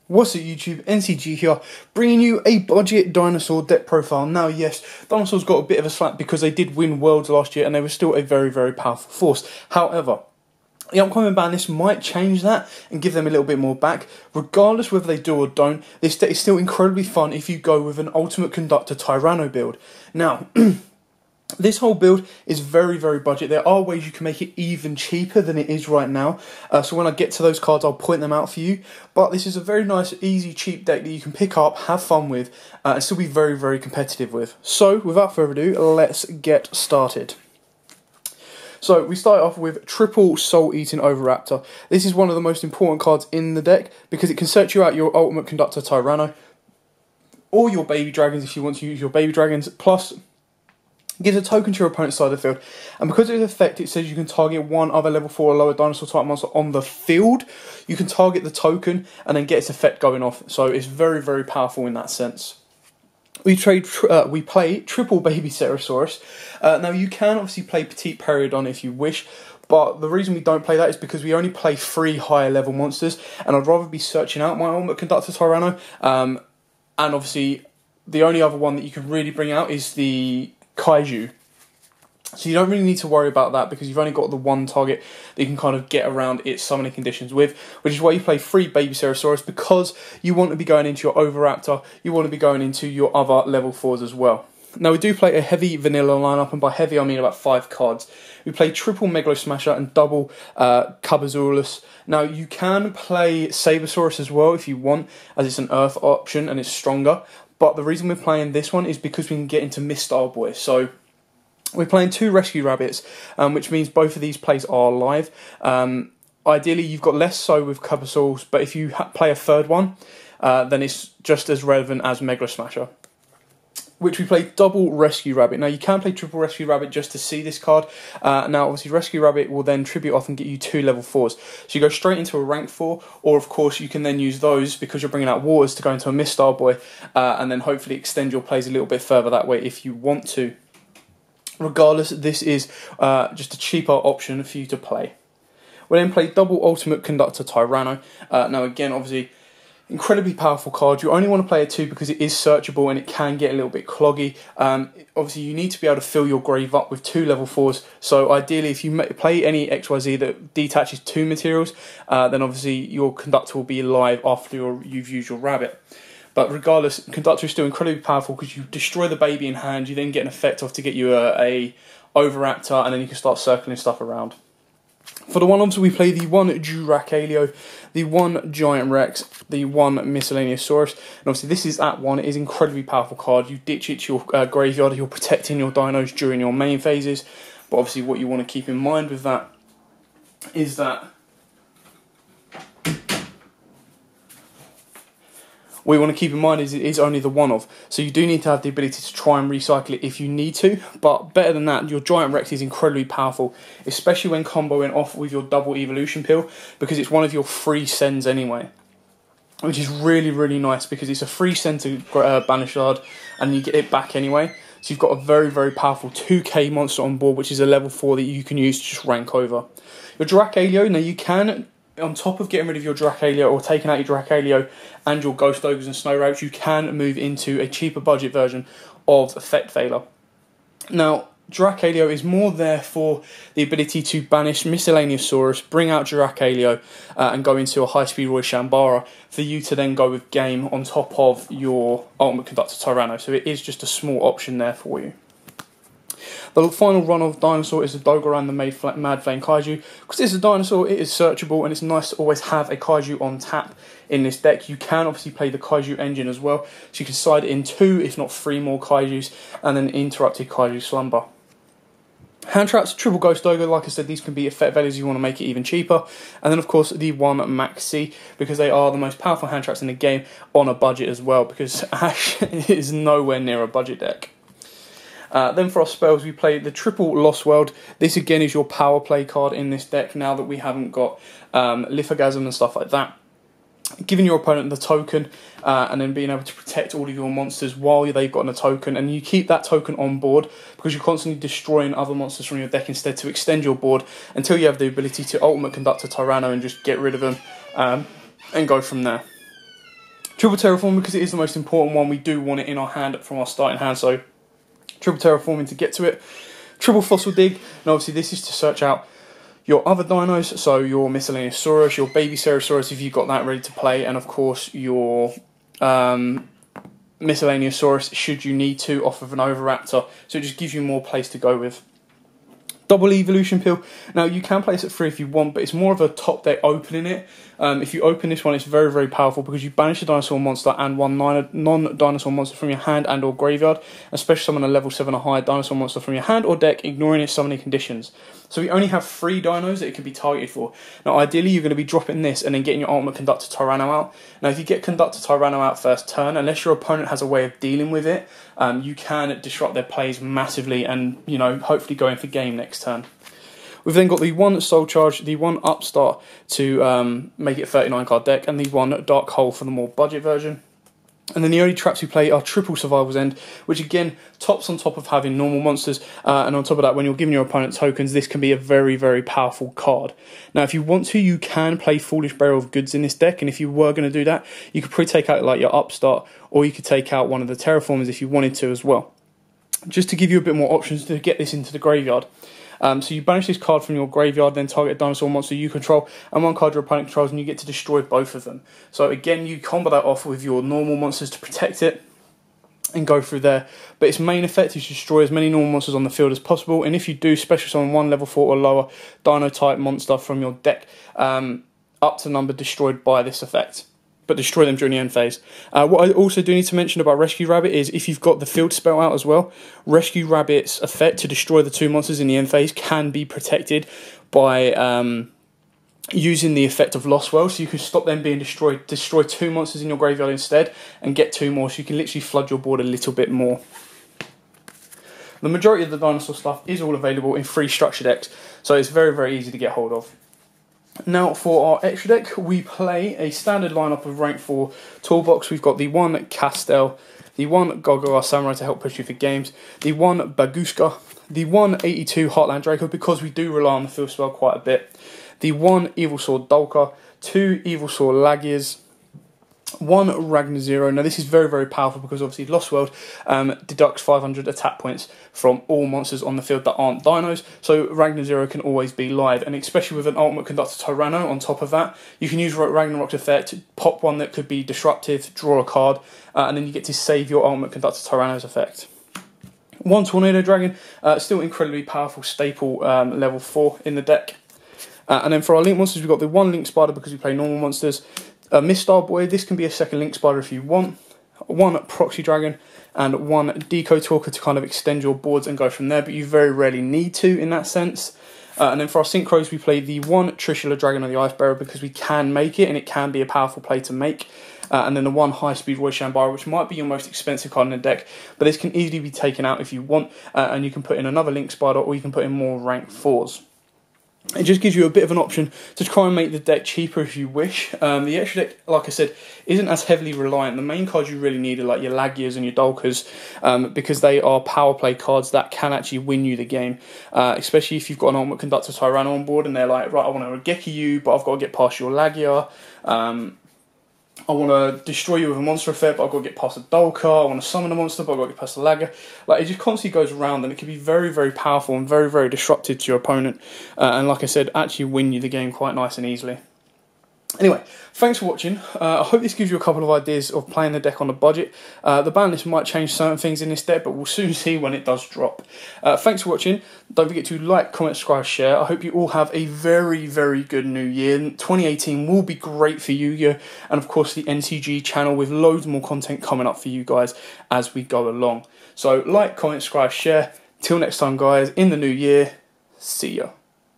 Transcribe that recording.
What's up YouTube, NCG here, bringing you a budget dinosaur deck profile. Now yes, dinosaurs got a bit of a slap because they did win Worlds last year and they were still a very, very powerful force. However, the upcoming ban list might change that and give them a little bit more back. Regardless whether they do or don't, this deck is still incredibly fun if you go with an Ultimate Conductor Tyranno build. Now, this whole build is very, very budget. There are ways you can make it even cheaper than it is right now. So when I get to those cards, I'll point them out for you. But this is a very nice, easy, cheap deck that you can pick up, have fun with, and still be very, very competitive with. So without further ado, let's get started. So we start off with triple Soul Eating Oviraptor. This is one of the most important cards in the deck because it can search you out your Ultimate Conductor Tyranno or your Baby Dragons if you want to use your Baby Dragons. Plus, gives a token to your opponent's side of the field, and because of its effect, it says you can target one other level 4 or lower dinosaur type monster on the field. You can target the token and then get its effect going off, so it's very, very powerful in that sense. We play triple Baby Ceresaurus. Now you can obviously play Petite Periodon if you wish, but the reason we don't play that is because we only play 3 higher level monsters, and I'd rather be searching out my Ultimate Conductor Tyranno, and obviously the only other one that you can really bring out is the Kaiju. So you don't really need to worry about that because you've only got the one target that you can kind of get around its summoning conditions with, which is why you play 3 Baby Ceresaurus, because you want to be going into your Oviraptor, you want to be going into your other level 4s as well. Now we do play a heavy vanilla lineup, and by heavy I mean about 5 cards. We play triple Megalo Smasher and double Cabazulus. Now you can play Sabersaurus as well if you want, as it's an earth option and it's stronger. But the reason we're playing this one is because we can get into Mistile Boy. So we're playing 2 Rescue Rabbits, which means both of these plays are live. Ideally, you've got less so with Cabazulus, but if you play a third one, then it's just as relevant as Megalo Smasher. Which we play double Rescue Rabbit. Now you can play triple Rescue Rabbit just to see this card. Now obviously Rescue Rabbit will then tribute off and get you 2 level 4s. So you go straight into a rank 4, or of course you can then use those because you're bringing out Waters to go into a Mistile Boy, and then hopefully extend your plays a little bit further that way if you want to. Regardless, this is just a cheaper option for you to play. We then play double Ultimate Conductor Tyranno. Now again, obviously, incredibly powerful card. You only want to play it 2 because it is searchable and it can get a little bit cloggy. Obviously, you need to be able to fill your grave up with 2 level 4s. So ideally, if you play any XYZ that detaches 2 materials, then obviously your Conductor will be live after you've used your Rabbit. But regardless, Conductor is still incredibly powerful because you destroy the baby in hand, you then get an effect off to get you a Oviraptor, and then you can start circling stuff around. For the one-offs, we play the 1 Duracalio, the 1 Giant Rex, the 1 Miscellaneousaurus, and obviously this is at 1. It is an incredibly powerful card. You ditch it to your graveyard, you're protecting your dinos during your main phases, but obviously what you want to keep in mind with that is that what you want to keep in mind is it is only the one-off, so you do need to have the ability to try and recycle it if you need to, but better than that, your Giant Rex is incredibly powerful, especially when comboing off with your double evolution pill, because it's one of your free sends anyway, which is really, really nice because it's a free send to Banish Shard and you get it back anyway, so you've got a very, very powerful 2k monster on board, which is a level 4 that you can use to just rank over. Your Duracalio, now you can, on top of getting rid of your Duracalio or taking out your Duracalio and your Ghost Ogres and Snow Rabbits, you can move into a cheaper budget version of Effect Veiler. Now, Duracalio is more there for the ability to banish Miscellaneousaurus, bring out Duracalio, and go into a high-speed Roy Shambara for you to then go with game on top of your Ultimate Conductor Tyranno. So it is just a small option there for you. The final run of Dinosaur is the Dogoran, the Mad Flame Kaiju. Because it's a dinosaur, it is searchable, and it's nice to always have a Kaiju on tap in this deck. You can obviously play the Kaiju engine as well, so you can side in 2, if not 3 more Kaijus, and then Interrupted Kaiju Slumber. Hand traps, triple Ghost Ogre, like I said, these can be effect values if you want to make it even cheaper. And then of course the 1 Maxi, because they are the most powerful hand traps in the game on a budget as well, because Ash is nowhere near a budget deck. Then for our spells, we play the triple Lost World. This again is your power play card in this deck now that we haven't got Lithogasm and stuff like that. Giving your opponent the token and then being able to protect all of your monsters while they've gotten a token, and you keep that token on board because you're constantly destroying other monsters from your deck instead to extend your board until you have the ability to Ultimate Conductor Tyranno and just get rid of them and go from there. Triple Terraform, because it is the most important one, we do want it in our hand from our starting hand, so Triple Terraforming to get to it. Triple Fossil Dig, and obviously this is to search out your other dinos, so your Miscellaneousaurus, your Baby Cerosaurus if you've got that ready to play, and of course your Miscellaneousaurus should you need to off of an Oviraptor, so it just gives you more place to go with. Double Evolution Pill. Now you can place it free if you want, but it's more of a top deck opening it. If you open this one, it's very, very powerful because you banish a dinosaur monster and one non-dinosaur monster from your hand and or graveyard, especially summon a level 7 or higher dinosaur monster from your hand or deck, ignoring its summoning conditions. So we only have 3 dinos that it can be targeted for. Now ideally you're going to be dropping this and then getting your ultimate Conductor Tyranno out. Now if you get Conductor Tyranno out first turn, unless your opponent has a way of dealing with it, you can disrupt their plays massively and, you know, hopefully go in for game next turn. We've then got the 1 Soul Charge, the 1 Upstart to make it a 39 card deck, and the 1 Dark Hole for the more budget version. And then the only traps we play are Triple Survival's End, which again tops on top of having normal monsters, and on top of that, when you're giving your opponent tokens, this can be a very, very powerful card. Now if you want to, you can play Foolish Burial of Goods in this deck, and if you were going to do that, you could probably take out like your Upstart, or you could take out one of the Terraformers if you wanted to as well. Just to give you a bit more options to get this into the graveyard. So you banish this card from your graveyard, then target a dinosaur monster you control, and 1 card your opponent controls, and you get to destroy both of them. So again, you combo that off with your normal monsters to protect it, and go through there. But its main effect is to destroy as many normal monsters on the field as possible, and if you do, special summon 1 level 4 or lower dino type monster from your deck, up to number destroyed by this effect, but destroy them during the end phase. What I also do need to mention about Rescue Rabbit is if you've got the field spell out as well, Rescue Rabbit's effect to destroy the 2 monsters in the end phase can be protected by using the effect of Lost World, so you can stop them being destroyed, destroy 2 monsters in your graveyard instead, and get 2 more, so you can literally flood your board a little bit more. The majority of the dinosaur stuff is all available in free structure decks, so it's very, very easy to get hold of. Now for our extra deck, we play a standard lineup of rank 4 toolbox. We've got the 1 Castel, the 1 Gargoyle Samurai to help push you for games, the 1 Baguska, the 182 Heartland Draco because we do rely on the field spell quite a bit, the 1 Evil Sword Dulka, 2 Evil Sword Lagiers, 1 Ragnar Zero. Now this is very, very powerful because obviously Lost World deducts 500 attack points from all monsters on the field that aren't dinos, so Ragnar Zero can always be live, and especially with an ultimate Conductor Tyranno on top of that, you can use Ragnarok's effect to pop one that could be disruptive, draw a card, and then you get to save your ultimate Conductor Tyranno's effect. 1 Tornado Dragon, still incredibly powerful staple level 4 in the deck. And then for our Link monsters, we've got the 1 Link Spider because we play normal monsters, Mistar Boy, this can be a second Link Spider if you want, 1 Proxy Dragon, and 1 Deco Talker to kind of extend your boards and go from there, but you very rarely need to in that sense. And then for our Synchros, we play the 1 Trishula Dragon on the Ice Bearer because we can make it, and it can be a powerful play to make. And then the 1 High Speed Roy Shambara, which might be your most expensive card in the deck, but this can easily be taken out if you want, and you can put in another Link Spider, or you can put in more rank 4s. It just gives you a bit of an option to try and make the deck cheaper if you wish. The extra deck, like I said, isn't as heavily reliant. The main cards you really need are like your Lagiers and your Dulkers, because they are power play cards that can actually win you the game. Especially if you've got an Ultimate Conductor Tyranno on board and they're like, right, I want to Regeki you, but I've got to get past your Lagier. I want to destroy you with a monster effect, but I've got to get past a Dulka. I want to summon a monster, but I've got to get past the Lagier. Like, it just constantly goes around, and it can be very, very powerful and very, very disruptive to your opponent. And like I said, actually win you the game quite nice and easily. Anyway, thanks for watching. I hope this gives you a couple of ideas of playing the deck on a budget. The ban list might change certain things in this deck, but we'll soon see when it does drop. Thanks for watching. Don't forget to like, comment, subscribe, share. I hope you all have a very, very good new year. 2018 will be great for Yu-Gi-Oh! And of course the NCG channel with loads more content coming up for you guys as we go along. So like, comment, subscribe, share. Till next time guys, in the new year, see ya.